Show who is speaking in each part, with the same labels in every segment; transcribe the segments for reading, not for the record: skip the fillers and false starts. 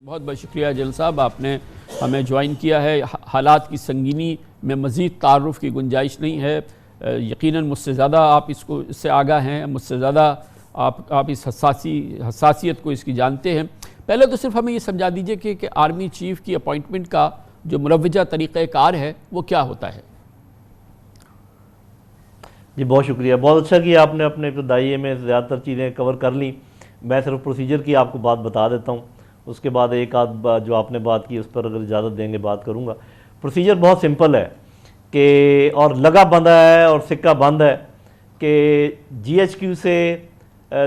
Speaker 1: بہت بہت شکریہ جل صاحب، آپ نے ہمیں جوائن کیا ہے۔ حالات کی سنگینی میں مزید تعارف کی گنجائش نہیں ہے۔ یقیناً مجھ سے زیادہ آپ اس سے آگاہ ہیں، مجھ سے زیادہ آپ اس حساسیت کو اس کی جانتے ہیں۔ پہلے تو صرف ہمیں یہ سمجھا دیجئے کہ آرمی چیف کی اپوائنٹمنٹ کا جو مروجہ طریقہ کار ہے وہ کیا ہوتا ہے؟
Speaker 2: جی بہت شکریہ، بہت اچھا کیا آپ نے اپنے ابتدائیے میں زیادہ تر چیزیں کور کر لیں۔ میں صرف پروسیجر کی آپ کو بات بتا دیتا ہوں، اس کے بعد ایک آدھ بات جو آپ نے بات کی اس پر اگر اجازت دیں گے بات کروں گا۔ پروسیجر بہت سمپل ہے کہ اور لگا بندہ ہے اور سکہ بند ہے کہ جی ایچ کیو سے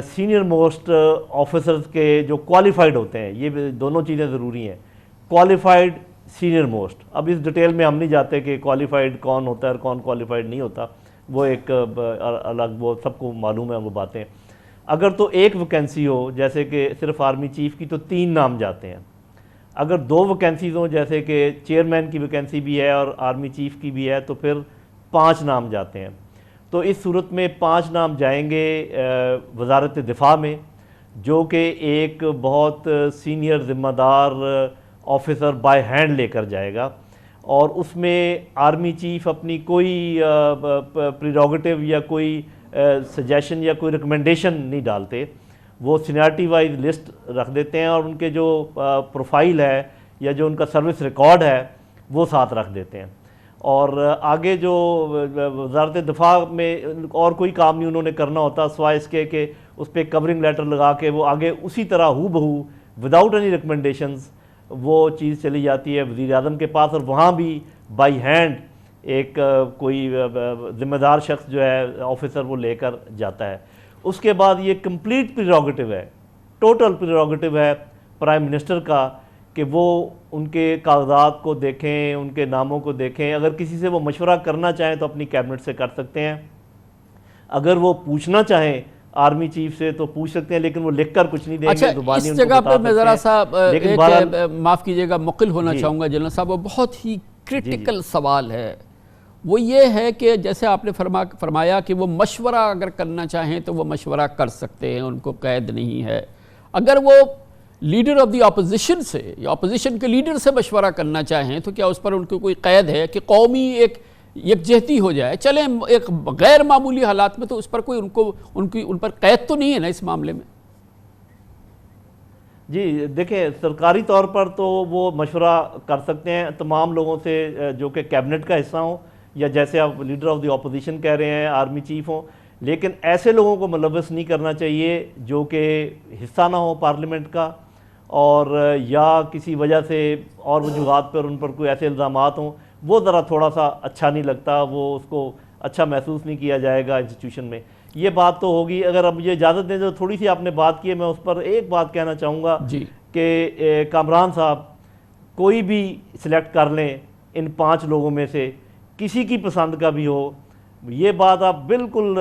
Speaker 2: سینئر موسٹ آفیسرز کے جو کوالیفائڈ ہوتے ہیں، یہ دونوں چیزیں ضروری ہیں، کوالیفائڈ سینئر موسٹ۔ اب اس ڈیٹیل میں ہم نہیں جاتے کہ کوالیفائڈ کون ہوتا ہے اور کون کوالیفائڈ نہیں ہوتا، وہ ایک الگ، وہ سب کو معلوم ہے وہ باتیں۔ اگر تو ایک ویکینسی ہو جیسے کہ صرف آرمی چیف کی تو 3 نام جاتے ہیں۔ اگر 2 ویکینسیز ہوں جیسے کہ چیئرمین کی ویکینسی بھی ہے اور آرمی چیف کی بھی ہے تو پھر 5 نام جاتے ہیں۔ تو اس صورت میں 5 نام جائیں گے وزارت دفاع میں، جو کہ ایک بہت سینئر ذمہ دار آفیسر بائی ہینڈ لے کر جائے گا، اور اس میں آرمی چیف اپنی کوئی پریروگیٹو یا کوئی سجیشن یا کوئی ریکمنڈیشن نہیں ڈالتے، وہ سینیارٹی وائز لسٹ رکھ دیتے ہیں اور ان کے جو پروفائل ہے یا جو ان کا سروس ریکارڈ ہے وہ ساتھ رکھ دیتے ہیں۔ اور آگے جو وزارت دفاع میں اور کوئی کام نہیں انہوں نے کرنا ہوتا سوائے اس کے کہ اس پہ کورنگ لیٹر لگا کے وہ آگے اسی طرح ہو بہو وداؤٹ اینی ریکمنڈیشنز وہ چیز چلی جاتی ہے وزیر اعظم کے پاس، اور وہاں بھی بائی ہینڈ ایک کوئی ذمہ دار شخص جو ہے آفیسر وہ لے کر جاتا ہے۔ اس کے بعد یہ کمپلیٹ پریروگیٹو ہے، ٹوٹل پریروگیٹو ہے پرائم منسٹر کا کہ وہ ان کے کاغذات کو دیکھیں، ان کے ناموں کو دیکھیں۔ اگر کسی سے وہ مشورہ کرنا چاہیں تو اپنی کیبنٹ سے کر سکتے ہیں، اگر وہ پوچھنا چاہیں آرمی چیف سے تو پوچھ سکتے ہیں، لیکن وہ لکھ کر کچھ نہیں دیں گے، زبانی ان کو بتا سکتے ہیں۔
Speaker 1: اس جگہ پہ میں ذرا سا معاف کیجئے گا مقل ہونا چاہوں گا جنرل صاحب، وہ بہت ہی کرٹیکل سوال ہے۔ وہ یہ ہے کہ جیسے آپ نے فرمایا کہ وہ مشورہ اگر کرنا چاہیں تو وہ مشورہ کر سکتے ہیں، ان کو قید نہیں ہے۔ اگر وہ لیڈر آف دی اپوزیشن سے یا اپوزیشن کے لیڈر سے مشورہ کرنا چاہیں تو کیا اس پر ان کو کوئی قید ہے کہ قومی ایک یکجہتی ہو جائے؟ چلیں ایک غیر معمولی حالات میں تو اس پر کوئی ان پر قید تو نہیں ہے نا اس معاملے میں؟
Speaker 2: جی دیکھیں، سرکاری طور پر تو وہ مشورہ کر سکتے ہیں تمام لوگوں سے جو کہ کیبنٹ کا حصہ ہوں، یا جیسے آپ لیڈر آف دی اپوزیشن کہہ رہے ہیں آرمی چیف ہوں، لیکن ایسے لوگوں کو ملوث نہیں کرنا چاہیے جو کہ حصہ نہ ہو پارلیمنٹ کا، اور یا کسی وجہ سے اور وجوہات پر ان پر کوئی ایسے الزامات ہوں، وہ ذرا تھوڑا سا اچھا نہیں لگتا، وہ اس کو اچھا محسوس نہیں کیا جائے گا انسٹیٹیوشن میں۔ یہ بات تو ہوگی۔ اگر اب مجھے اجازت دیں تو تھوڑی سی آپ نے بات کی ہے، میں اس پر ایک بات کہنا چاہوں گا کہ کامران صاحب کوئی بھی سلیکٹ کر لیں ان 5 لوگوں میں سے، کسی کی پسند کا بھی ہو، یہ بات آپ بالکل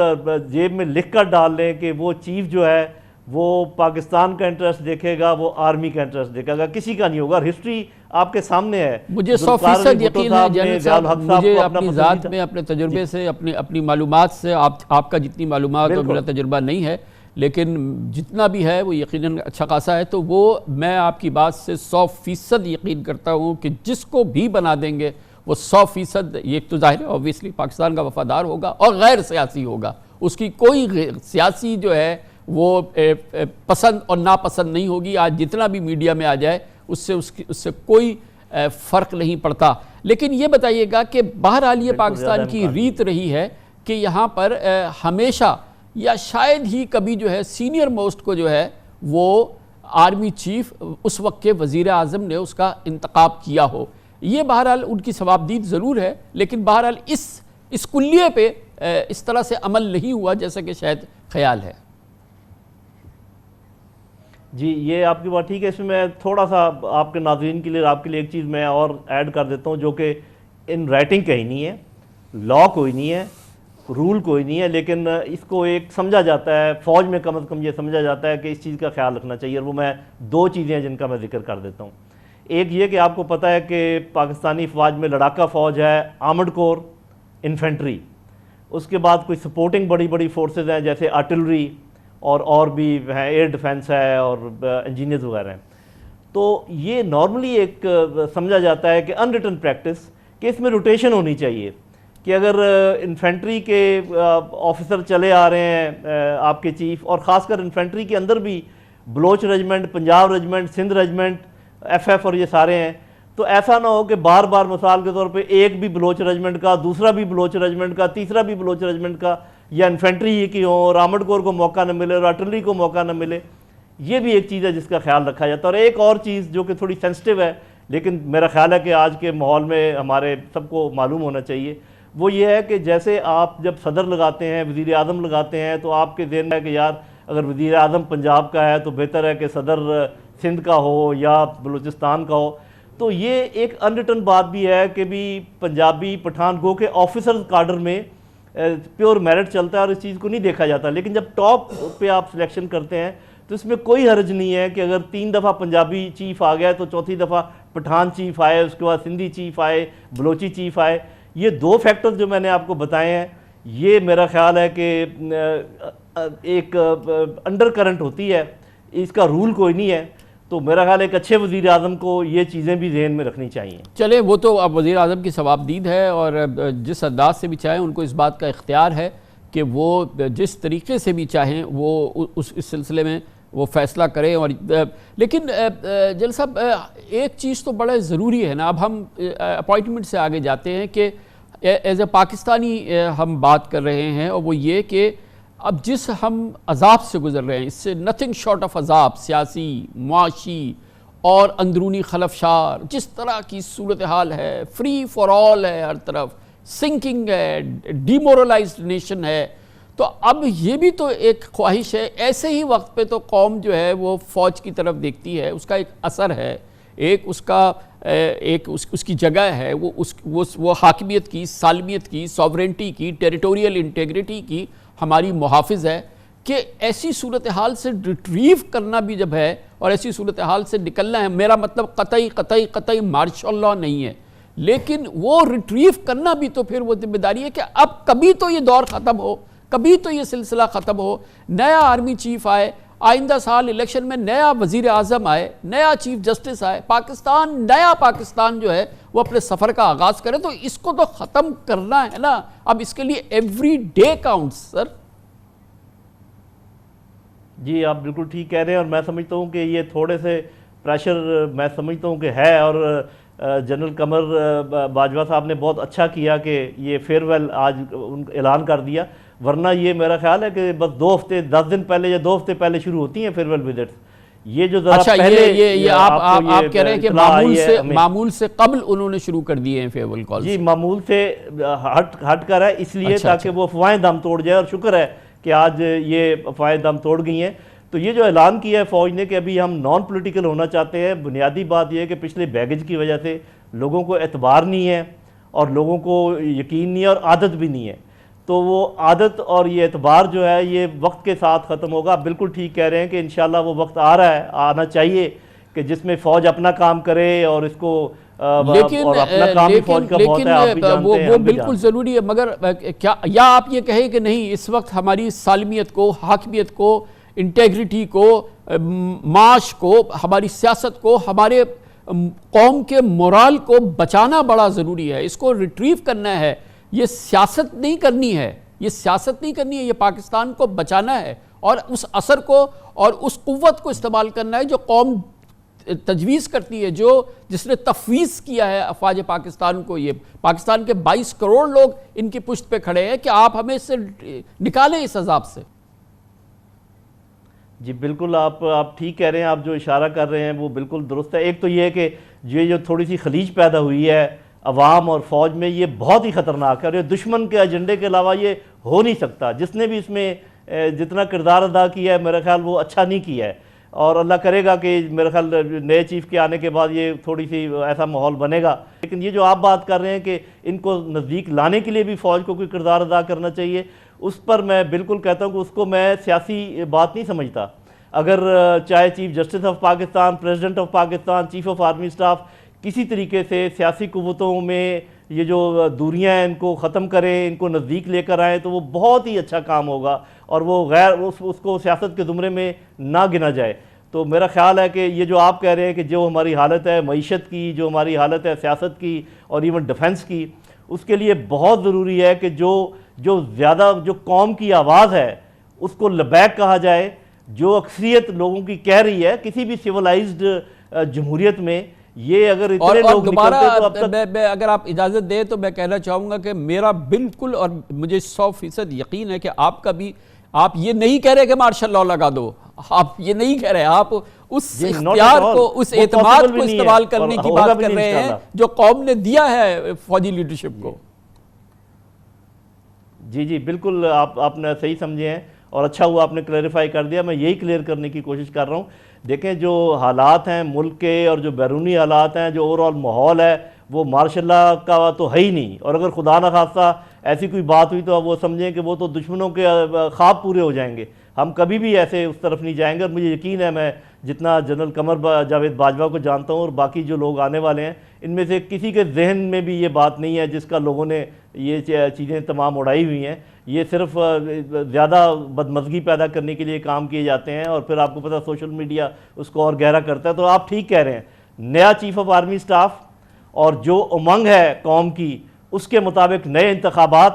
Speaker 2: جیب میں لکھ کر ڈال لیں کہ وہ چیف جو ہے وہ پاکستان کا انٹرسٹ دیکھے گا، وہ آرمی کا انٹرسٹ دیکھے گا، کسی کا نہیں ہوگا۔ اور ہسٹری آپ کے سامنے ہے۔
Speaker 1: مجھے 100% یقین ہے جنرل صاحب، مجھے اپنی ذات میں اپنے تجربے سے اپنی معلومات سے، آپ کا جتنی معلومات اور میرا تجربہ نہیں ہے لیکن جتنا بھی ہے وہ یقیناً اچھا خاصا ہے، تو وہ میں آپ کی بات سے 100% یقین کرتا ہوں کہ جس کو بھی بنا دیں گے وہ 100%، یہ تو ظاہر ہے اوبویسلی پاکستان کا وفادار ہوگا اور غیر سیاسی ہوگا، اس کی کوئی سیاسی جو ہے وہ پسند اور ناپسند نہیں ہوگی۔ آج جتنا بھی میڈیا میں آ جائے اس سے کوئی فرق نہیں پڑتا۔ لیکن یہ بتائیے گا کہ بہرحال یہ پاکستان کی ریت رہی ہے کہ یہاں پر ہمیشہ یا شاید ہی کبھی جو ہے سینئر موسٹ کو جو ہے وہ آرمی چیف اس وقت کے وزیر اعظم نے اس کا انتخاب کیا ہو۔ یہ بہرحال ان کی ثوابدید ضرور ہے، لیکن بہرحال اس کلیے پہ اس طرح سے عمل نہیں ہوا جیسا کہ شاید خیال ہے۔
Speaker 2: جی یہ آپ کی بات ٹھیک ہے۔ اس میں میں تھوڑا سا آپ کے ناظرین کے لیے آپ کے لیے ایک چیز میں اور ایڈ کر دیتا ہوں، جو کہ ان رائٹنگ کہیں نہیں ہے، لا کوئی نہیں ہے، رول کوئی نہیں ہے، لیکن اس کو ایک سمجھا جاتا ہے، فوج میں کم از کم یہ سمجھا جاتا ہے کہ اس چیز کا خیال رکھنا چاہیے، اور وہ میں 2 چیزیں ہیں جن کا میں ذکر کر دیتا ہوں۔ ایک یہ کہ آپ کو پتہ ہے کہ پاکستانی فوج میں لڑاکا فوج ہے، آرمڈ کور، انفینٹری، اس کے بعد کوئی سپورٹنگ بڑی بڑی فورسز ہیں جیسے آرٹلری اور بھی ہیں، ایئر ڈیفنس ہے اور انجینئرز وغیرہ ہیں۔ تو یہ نارملی ایک سمجھا جاتا ہے کہ ان ریٹن پریکٹس کہ اس میں روٹیشن ہونی چاہیے، کہ اگر انفینٹری کے آفیسر چلے آ رہے ہیں آپ کے چیف، اور خاص کر انفینٹری کے اندر بھی Baloch regiment, Punjab regiment, Sindh regiment, F F اور یہ سارے ہیں، تو ایسا نہ ہو کہ بار بار مثال کے طور پہ ایک بھی بلوچ ریجمنٹ کا، دوسرا بھی بلوچ ریجمنٹ کا، تیسرا بھی بلوچ ریجمنٹ کا، یا انفینٹری ہی کی ہو اور آرمڈ کور کو موقع نہ ملے اور آرٹلری کو موقع نہ ملے. یہ بھی ایک چیز ہے جس کا خیال رکھا جاتا ہے. اور ایک اور چیز جو کہ تھوڑی سینسٹیو ہے لیکن میرا خیال ہے کہ آج کے ماحول میں ہمارے سب کو معلوم ہونا چاہیے، وہ یہ ہے کہ جیسے آپ جب صدر لگاتے ہیں، وزیر اعظم لگاتے ہیں، تو آپ کے ذہن میں ہے کہ یار اگر وزیر اعظم پنجاب کا ہے تو بہتر ہے کہ صدر سندھ کا ہو یا بلوچستان کا ہو. تو یہ ایک ان ریٹن بات بھی ہے کہ بھی پنجابی پٹھان گو کے آفیسرز کارڈر میں پیور میرٹ چلتا ہے اور اس چیز کو نہیں دیکھا جاتا. لیکن جب ٹاپ پہ آپ سلیکشن کرتے ہیں تو اس میں کوئی حرج نہیں ہے کہ اگر 3 دفعہ پنجابی چیف آ گیا تو چوتھی دفعہ پٹھان چیف آئے، اس کے بعد سندھی چیف آئے، بلوچی چیف آئے. یہ 2 فیکٹر جو میں نے آپ کو بتائے ہیں، یہ میرا خیال ہے کہ ایک انڈر کرنٹ ہوتی ہے، اس کا رول کوئی نہیں ہے. تو میرا خیال ہے ایک اچھے وزیر اعظم کو یہ چیزیں بھی ذہن میں رکھنی چاہیے.
Speaker 1: چلے وہ تو اب وزیر اعظم کی ثوابدید ہے، اور جس انداز سے بھی چاہیں ان کو اس بات کا اختیار ہے کہ وہ جس طریقے سے بھی چاہیں وہ اس سلسلے میں وہ فیصلہ کریں. اور لیکن جل صاحب ایک چیز تو بڑا ضروری ہے نا، اب ہم اپوائنٹمنٹ سے آگے جاتے ہیں کہ ایز اے پاکستانی ہم بات کر رہے ہیں، اور وہ یہ کہ اب جس ہم عذاب سے گزر رہے ہیں، اس سے نتھنگ شارٹ آف عذاب، سیاسی، معاشی اور اندرونی خلفشار، جس طرح کی صورتحال ہے، فری فار آل ہے، ہر طرف سنکنگ ہے، ڈی مورلائزڈ نیشن ہے. تو اب یہ بھی تو ایک خواہش ہے، ایسے ہی وقت پہ تو قوم جو ہے وہ فوج کی طرف دیکھتی ہے، اس کا ایک اثر ہے، ایک اس کا اس کی جگہ ہے، وہ حاکمیت کی، سالمیت کی، سوورنٹی کی، ٹیریٹوریل انٹیگریٹی کی ہماری محافظ ہے. کہ ایسی صورتحال سے ریٹریو کرنا بھی جب ہے اور ایسی صورتحال سے نکلنا ہے، میرا مطلب قطعی مارشل لاء نہیں ہے، لیکن وہ ریٹریو کرنا بھی تو پھر وہ ذمہ داری ہے کہ اب کبھی تو یہ دور ختم ہو، کبھی تو یہ سلسلہ ختم ہو، نیا آرمی چیف آئے، آئندہ سال الیکشن میں نیا وزیر اعظم آئے، نیا چیف جسٹس آئے، نیا پاکستان جو ہے وہ اپنے سفر کا آغاز کرے. تو اس کو تو ختم کرنا ہے نا. اب اس کے لیے ایوری ڈے کاؤنٹس. سر
Speaker 2: جی آپ بالکل ٹھیک کہہ رہے ہیں، اور میں سمجھتا ہوں کہ یہ تھوڑے سے پریشر میں سمجھتا ہوں کہ ہے، اور جنرل قمر باجوہ صاحب نے بہت اچھا کیا کہ یہ فیئر ویل آج اعلان کر دیا. ورنہ یہ میرا خیال ہے کہ بس 2 ہفتے 10 دن پہلے یا 2 ہفتے پہلے شروع ہوتی ہیں فیئر ویل وزٹس. یہ جو ذرا پہلے
Speaker 1: یہ آپ کہہ رہے ہیں کہ معمول سے قبل انہوں نے شروع کر دیے ہیں فیئر ویل کالز.
Speaker 2: جی معمول سے ہٹ کر ہے، اس لیے تاکہ وہ افواہیں دم توڑ جائے، اور شکر ہے کہ آج یہ افواہیں دم توڑ گئی ہیں. تو یہ جو اعلان کیا ہے فوج نے کہ ابھی ہم نان پولیٹیکل ہونا چاہتے ہیں، بنیادی بات یہ ہے کہ پچھلے بیگج کی وجہ سے لوگوں کو اعتبار نہیں ہے اور لوگوں کو یقین نہیں ہے اور عادت بھی نہیں ہے. تو وہ عادت اور یہ اعتبار جو ہے یہ وقت کے ساتھ ختم ہوگا. آپ بالکل ٹھیک کہہ رہے ہیں کہ انشاءاللہ وہ وقت آ رہا ہے، آنا چاہیے کہ جس میں فوج اپنا کام کرے اور اس کو اور اپنا کام بھی فوج کا بہت ہے، آپ بھی جانتے ہیں،
Speaker 1: وہ بالکل ضروری ہے. مگر کیا یا آپ یہ کہیں کہ نہیں، اس وقت ہماری سالمیت کو، حاکمیت کو، انٹیگریٹی کو، معاش کو، ہماری سیاست کو، ہمارے قوم کے مورال کو بچانا بڑا ضروری ہے، اس کو ریٹریو کرنا ہے. یہ سیاست نہیں کرنی ہے، یہ پاکستان کو بچانا ہے اور اس اثر کو اور اس قوت کو استعمال کرنا ہے جو قوم تجویز کرتی ہے، جس نے تفویض کیا ہے افواج پاکستان کو. یہ پاکستان کے 22 کروڑ لوگ ان کی پشت پہ کھڑے ہیں کہ آپ ہمیں اس سے نکالیں، اس عذاب سے.
Speaker 2: جی بالکل آپ ٹھیک کہہ رہے ہیں، آپ جو اشارہ کر رہے ہیں وہ بالکل درست ہے. ایک تو یہ ہے کہ یہ جو تھوڑی سی خلیج پیدا ہوئی ہے عوام اور فوج میں، یہ بہت ہی خطرناک ہے، اور یہ دشمن کے ایجنڈے کے علاوہ یہ ہو نہیں سکتا. جس نے بھی اس میں جتنا کردار ادا کیا ہے میرا خیال وہ اچھا نہیں کیا ہے، اور اللہ کرے گا کہ میرا خیال نئے چیف کے آنے کے بعد یہ تھوڑی سی ایسا ماحول بنے گا. لیکن یہ جو آپ بات کر رہے ہیں کہ ان کو نزدیک لانے کے لیے بھی فوج کو کوئی کردار ادا کرنا چاہیے، اس پر میں بالکل کہتا ہوں کہ اس کو میں سیاسی بات نہیں سمجھتا. اگر چاہے chief justice of Pakistan, president of Pakistan, chief of army staff کسی طریقے سے سیاسی قوتوں میں یہ جو دوریاں ہیں ان کو ختم کریں، ان کو نزدیک لے کر آئیں، تو وہ بہت ہی اچھا کام ہوگا، اور وہ اس کو سیاست کے زمرے میں نہ گنا جائے. تو میرا خیال ہے کہ یہ جو آپ کہہ رہے ہیں کہ جو ہماری حالت ہے معیشت کی، جو ہماری حالت ہے سیاست کی اور ایون ڈیفنس کی، اس کے لیے بہت ضروری ہے کہ جو زیادہ جو قوم کی آواز ہے اس کو لبیک کہا جائے، جو اکثریت لوگوں کی کہہ رہی ہے کسی بھی سیولائزڈ جمہوریت میں، یہ اگر اتنے لوگ نکلتے تو اب تک
Speaker 1: اگر آپ اجازت دیں تو میں کہنا چاہوں گا کہ میرا بالکل اور مجھے 100% یقین ہے کہ آپ کا بھی، آپ یہ نہیں کہہ رہے کہ مارشل لاء لگا دو، آپ یہ نہیں کہہ رہے، آپ اس اختیار کو، اس اعتماد کو استعمال کرنے کی بات کر رہے ہیں جو قوم نے دیا ہے فوجی لیڈرشپ کو۔
Speaker 2: جی بالکل آپ نے صحیح سمجھے ہیں، اور اچھا ہوا آپ نے کلیریفائی کر دیا، میں یہی کلیئر کرنے کی کوشش کر رہا ہوں۔ دیکھیں جو حالات ہیں ملک کے اور جو بیرونی حالات ہیں، جو اوور آل ماحول ہے، وہ مارشل لاء کا تو ہے ہی نہیں، اور اگر خدا نخواستہ ایسی کوئی بات ہوئی تو اب وہ سمجھیں کہ وہ تو دشمنوں کے خواب پورے ہو جائیں گے، ہم کبھی بھی ایسے اس طرف نہیں جائیں گے۔ اور مجھے یقین ہے، میں جتنا جنرل قمر جاوید باجوہ کو جانتا ہوں اور باقی جو لوگ آنے والے ہیں، ان میں سے کسی کے ذہن میں بھی یہ بات نہیں ہے جس کا لوگوں نے یہ چیزیں تمام اڑائی ہوئی ہیں، یہ صرف زیادہ بدمزگی پیدا کرنے کے لیے کام کیے جاتے ہیں، اور پھر آپ کو پتہ سوشل میڈیا اس کو اور گہرا کرتا ہے۔ تو آپ ٹھیک کہہ رہے ہیں، نیا چیف آف آرمی سٹاف اور جو امنگ ہے قوم کی، اس کے مطابق نئے انتخابات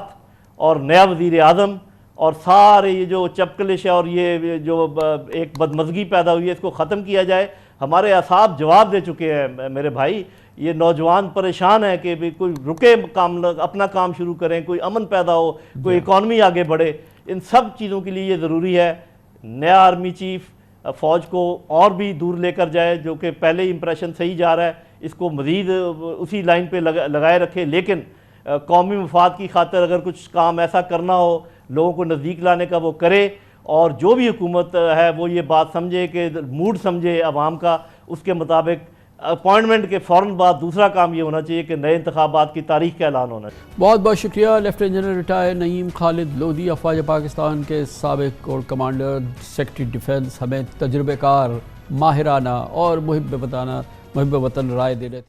Speaker 2: اور نیا وزیر اعظم، اور سارے یہ جو چپکلش ہے اور یہ جو ایک بدمزگی پیدا ہوئی ہے، اس کو ختم کیا جائے۔ ہمارے اصحاب جواب دے چکے ہیں میرے بھائی، یہ نوجوان پریشان ہے کہ کوئی رکے کام، اپنا کام شروع کریں، کوئی امن پیدا ہو، کوئی اکانومی آگے بڑھے۔ ان سب چیزوں کے لیے یہ ضروری ہے نیا آرمی چیف فوج کو اور بھی دور لے کر جائے، جو کہ پہلے ہی امپریشن صحیح جا رہا ہے، اس کو مزید اسی لائن پہ لگائے رکھے، لیکن قومی مفاد کی خاطر اگر کچھ کام ایسا کرنا ہو لوگوں کو نزدیک لانے کا وہ کرے، اور جو بھی حکومت ہے وہ یہ بات سمجھے کہ موڈ سمجھے عوام کا، اس کے مطابق اپوائنٹمنٹ کے فوراً بعد دوسرا کام یہ ہونا چاہیے کہ نئے انتخابات کی تاریخ کا اعلان ہونا چاہیے۔
Speaker 1: بہت بہت شکریہ لیفٹیننٹ جنرل ریٹائر نعیم خالد لودھی، افواج پاکستان کے سابق کور کمانڈر، سیکرٹری ڈیفنس، ہمیں تجربہ کار، ماہرانہ اور محب وطن رائے دے رہے تھے۔